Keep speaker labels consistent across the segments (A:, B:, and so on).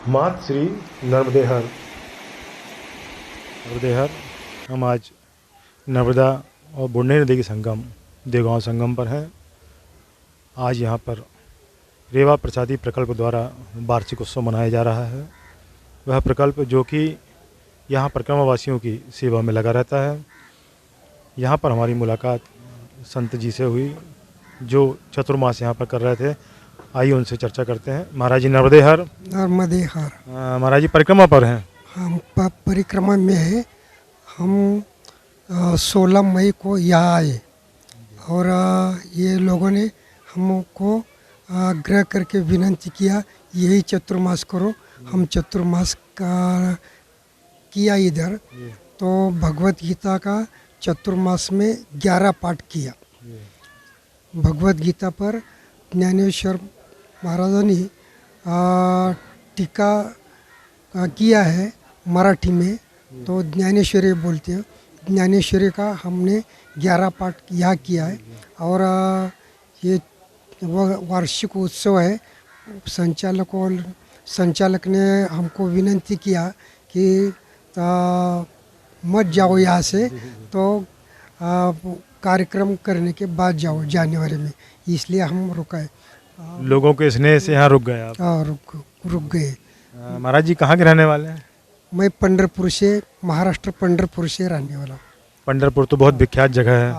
A: मात श्री नर्मदेहर।
B: नर्मदेहर हम आज नर्मदा और बुढ़नी नदी के संगम देवगांव संगम पर हैं। आज यहाँ पर रेवा प्रसादी प्रकल्प द्वारा वार्षिक उत्सव मनाया जा रहा है। वह प्रकल्प जो कि यहाँ परिक्रमावासियों की सेवा में लगा रहता है। यहाँ पर हमारी मुलाकात संत जी से हुई जो चतुर्मास यहाँ पर कर रहे थे। आइए उनसे चर्चा करते हैं। महाराज जी नर्मदेहर।
C: नर्मदेहर।
B: महाराज जी परिक्रमा पर हैं।
C: हम परिक्रमा में है। हम 16 मई को यहाँ आए और ये लोगों ने हमको आग्रह करके विनती किया यही चतुर्मास करो। हम चतुर्मास का किया इधर, तो भगवत गीता का चतुर्मास में 11 पाठ किया। भगवत गीता पर ज्ञानेश्वर महाराजांनी टीका किया है मराठी में, तो ज्ञानेश्वरी बोलते हैं। ज्ञानेश्वरी का हमने 11 पाठ यहाँ किया है। और ये वार्षिक उत्सव है। संचालक ने हमको विनती किया कि मत जाओ यहाँ से, तो कार्यक्रम करने के बाद जाओ जनवरी में, इसलिए हम रुकाए।
B: लोगों के स्नेह से यहाँ रुक गए आप?
C: रुक गए।
B: महाराज जी कहाँ के रहने वाले हैं?
C: मैं पंढरपुर से, महाराष्ट्र पंढरपुर से रहने वाला हूँ।
B: पंढरपुर तो बहुत विख्यात जगह है।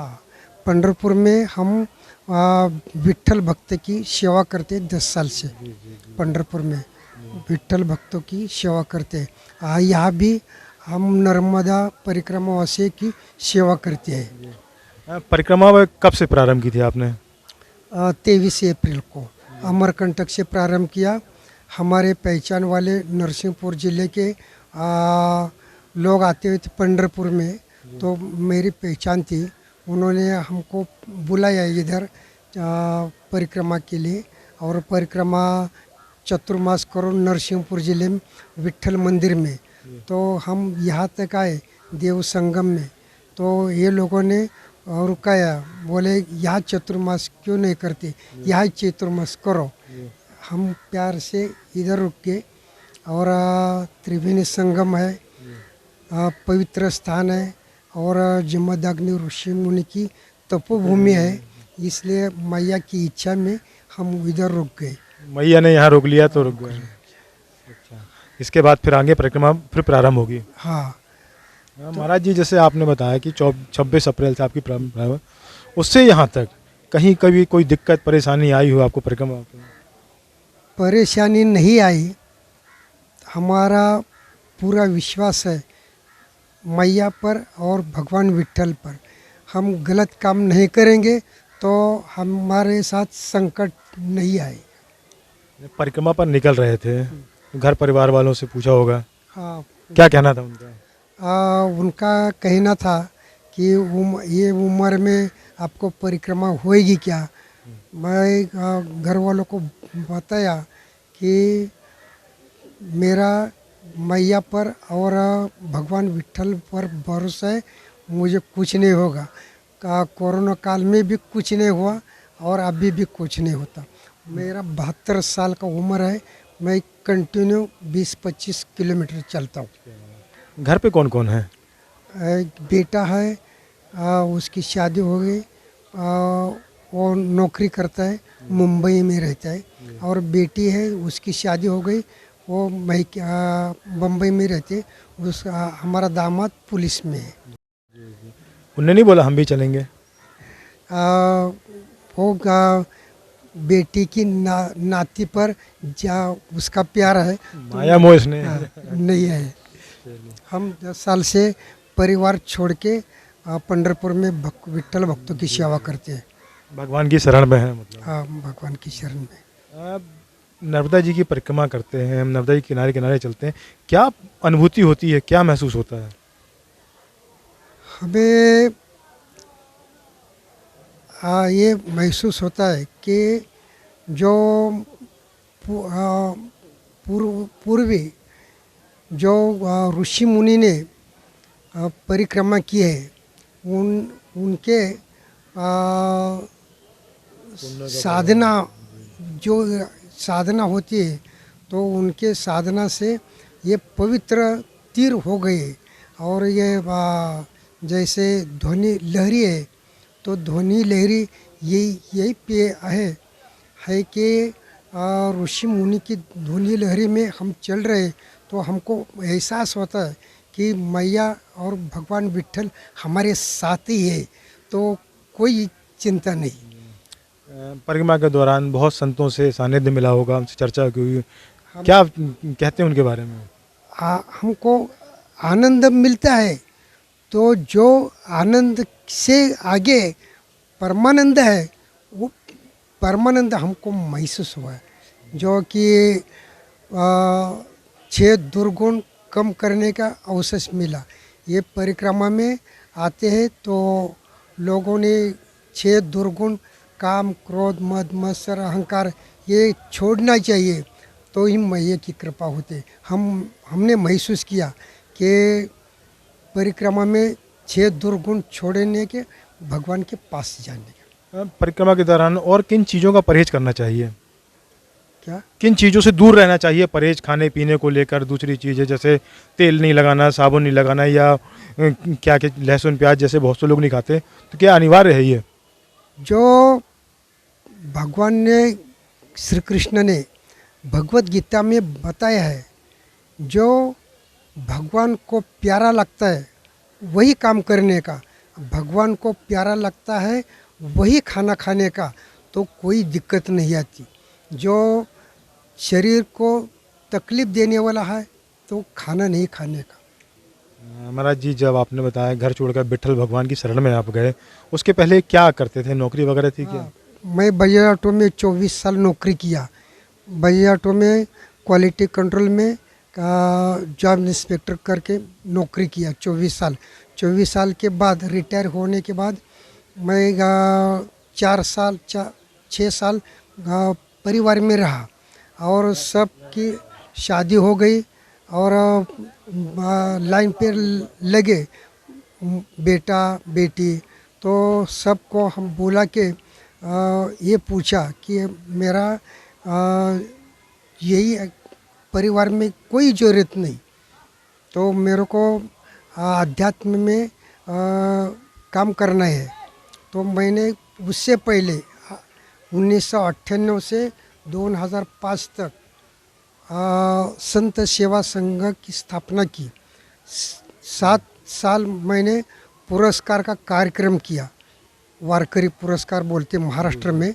C: पंढरपुर में हम विट्ठल भक्त की सेवा करते 10 साल से। पंढरपुर में विट्ठल भक्तों की सेवा करते हैं। यहाँ भी हम नर्मदा परिक्रमा वासी की सेवा करते हैं।
B: परिक्रमा कब से प्रारंभ की थी आपने?
C: 23 अप्रैल को अमरकंटक से प्रारंभ किया। हमारे पहचान वाले नरसिंहपुर ज़िले के लोग आते हुए थे पंढरपुर में, तो मेरी पहचान थी। उन्होंने हमको बुलाया इधर परिक्रमा के लिए, और परिक्रमा चतुर्मास करो नरसिंहपुर ज़िले में विट्ठल मंदिर में। तो हम यहाँ तक आए देव संगम में, तो ये लोगों ने रुकाया, बोले यहाँ चतुर्मास क्यों नहीं करते, यहाँ चतुर्मास करो। हम प्यार से इधर रुक गए। और त्रिवेणी संगम है, पवित्र स्थान है, और जमदग्नि ऋषि मुनि की तपोभूमि है, इसलिए मैया की इच्छा में हम इधर रुक गए।
B: मैया ने यहाँ रोक लिया तो रुक गए। अच्छा, इसके बाद फिर आगे परिक्रमा फिर प्रारंभ होगी?
C: हाँ।
B: महाराज जी जैसे आपने बताया कि 26 अप्रैल से आपकी प्रारंभ, उससे यहाँ तक कहीं कभी कोई दिक्कत परेशानी आई हो आपको परिक्रमा?
C: परेशानी नहीं आई। हमारा पूरा विश्वास है मैया पर और भगवान विट्ठल पर। हम गलत काम नहीं करेंगे तो हमारे साथ संकट नहीं आए।
B: परिक्रमा पर निकल रहे थे, घर परिवार वालों से पूछा होगा?
C: हाँ।
B: क्या कहना था उनका?
C: उनका कहना था कि ये उम्र में आपको परिक्रमा होएगी क्या। मैं घर वालों को बताया कि मेरा मैया पर और भगवान विट्ठल पर भरोसा है, मुझे कुछ नहीं होगा। कोरोना काल में भी कुछ नहीं हुआ और अभी भी कुछ नहीं होता। मेरा 72 साल का उम्र है। मैं कंटिन्यू 20-25 किलोमीटर चलता हूँ।
B: घर पे कौन कौन है?
C: एक बेटा है, उसकी शादी हो गई, वो नौकरी करता है, मुंबई में रहता है। और बेटी है, उसकी शादी हो गई, वो बम्बई में रहते। हमारा दामाद पुलिस में है।
B: उन्होंने नहीं बोला हम भी चलेंगे?
C: वो बेटी की नाती पर उसका प्यार है,
B: माया मोह इसने
C: नहीं है। हम 10 साल से परिवार छोड़ के पंढरपुर में विट्ठल भक्तों की सेवा करते हैं।
B: भगवान की शरण में है मतलब?
C: हाँ, भगवान की शरण में।
B: नर्मदा जी की परिक्रमा करते हैं, हम नर्मदा जी किनारे किनारे चलते हैं, क्या अनुभूति होती है, क्या महसूस होता है?
C: हमें ये महसूस होता है कि जो पूर्वी जो ऋषि मुनि ने परिक्रमा की है, उनके साधना जो साधना होती है, तो उनके साधना से ये पवित्र तीर हो गए। और ये जैसे ध्वनि लहरी है, तो ध्वनि लहरी यही पे है कि ऋषि मुनि की ध्वनि लहरी में हम चल रहे, तो हमको एहसास होता है कि मैया और भगवान विट्ठल हमारे साथ ही है, तो कोई चिंता नहीं।
B: परिक्रमा के दौरान बहुत संतों से सानिध्य मिला होगा, हमसे चर्चा हुई, क्या कहते हैं उनके बारे में?
C: हमको आनंद मिलता है, तो जो आनंद से आगे परमानंद है, वो परमानंद हमको महसूस हुआ है, जो कि 6 दुर्गुण कम करने का अवसर मिला। ये परिक्रमा में आते हैं तो लोगों ने 6 दुर्गुण काम, क्रोध, मद, मत्सर, अहंकार ये छोड़ना चाहिए, तो ही मैया की कृपा होती। हमने महसूस किया कि परिक्रमा में 6 दुर्गुण छोड़ने के भगवान के पास जाने का।
B: परिक्रमा के दौरान और किन चीज़ों का परहेज करना चाहिए?
C: क्या
B: किन चीज़ों से दूर रहना चाहिए परहेज? खाने पीने को लेकर दूसरी चीज़ें जैसे तेल नहीं लगाना, साबुन नहीं लगाना, या क्या क्या लहसुन प्याज जैसे बहुत से लोग नहीं खाते, तो क्या अनिवार्य है ये?
C: जो भगवान ने, श्री कृष्ण ने भगवत गीता में बताया है, जो भगवान को प्यारा लगता है वही काम करने का, भगवान को प्यारा लगता है वही खाना खाने का, तो कोई दिक्कत नहीं आती। जो शरीर को तकलीफ़ देने वाला है तो खाना नहीं खाने का।
B: महाराज जी, जब आपने बताया घर छोड़कर विट्ठल भगवान की शरण में आप गए, उसके पहले क्या करते थे? नौकरी वगैरह थी क्या?
C: मैं बजाज ऑटो में 24 साल नौकरी किया। बजाज ऑटो में क्वालिटी कंट्रोल में जॉब इंस्पेक्टर करके नौकरी किया 24 साल। 24 साल के बाद रिटायर होने के बाद मैं 6 साल परिवार में रहा, और सबकी शादी हो गई और लाइन पे लगे बेटा बेटी, तो सबको हम बोला कि ये पूछा कि मेरा यही परिवार में कोई ज़रूरत नहीं, तो मेरे को अध्यात्म में काम करना है। तो मैंने उससे पहले 1998 से 2005 तक संत सेवा संघ की स्थापना की। 7 साल मैंने पुरस्कार का कार्यक्रम किया, वारकरी पुरस्कार बोलते महाराष्ट्र में,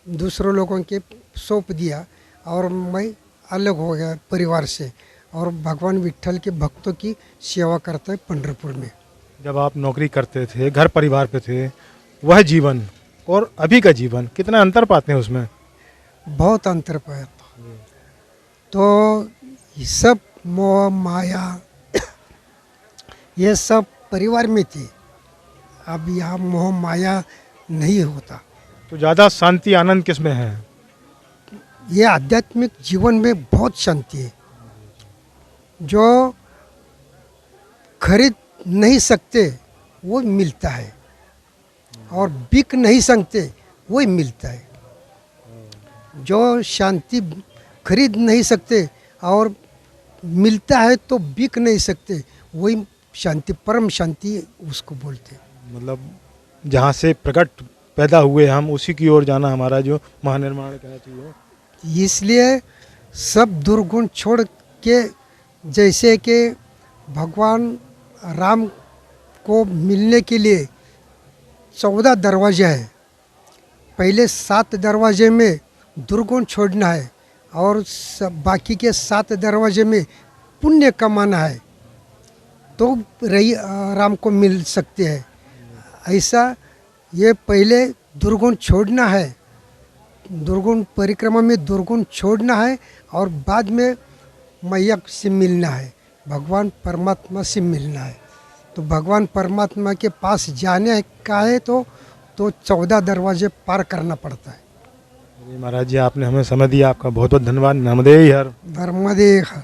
C: दूसरों लोगों के सौंप दिया, और मैं अलग हो गया परिवार से, और भगवान विट्ठल के भक्तों की सेवा करता है पंढरपुर में।
B: जब आप नौकरी करते थे, घर परिवार पे थे, वह जीवन और अभी का जीवन कितना अंतर पाते हैं उसमें?
C: बहुत अंतर पाया। तो ये सब मोह माया ये सब परिवार में थी, अब यहाँ मोह माया नहीं होता।
B: तो ज़्यादा शांति आनंद किस में है?
C: ये आध्यात्मिक जीवन में बहुत शांति है, जो खरीद नहीं सकते वो मिलता है, और बिक नहीं सकते वही मिलता है। जो शांति खरीद नहीं सकते और मिलता है तो बिक नहीं सकते, वही शांति, परम शांति उसको बोलते हैं।
B: मतलब जहाँ से प्रकट पैदा हुए हम, उसी की ओर जाना हमारा जो महानिर्माण कहना चाहिए।
C: इसलिए सब दुर्गुण छोड़ के, जैसे कि भगवान राम को मिलने के लिए 14 दरवाजे हैं, पहले 7 दरवाजे में दुर्गुण छोड़ना है, और बाकी के 7 दरवाजे में पुण्य कमाना है, तो राम को मिल सकते हैं। ऐसा ये पहले दुर्गुण छोड़ना है, दुर्गुण परिक्रमा में दुर्गुण छोड़ना है, और बाद में मैया से मिलना है, भगवान परमात्मा से मिलना है। तो भगवान परमात्मा के पास जाने का है तो 14 दरवाजे पार करना पड़ता है।
B: महाराज जी, आपने हमें समय दिया, आपका बहुत बहुत धन्यवाद। नर्मदे हर।
C: नर्मदे हर।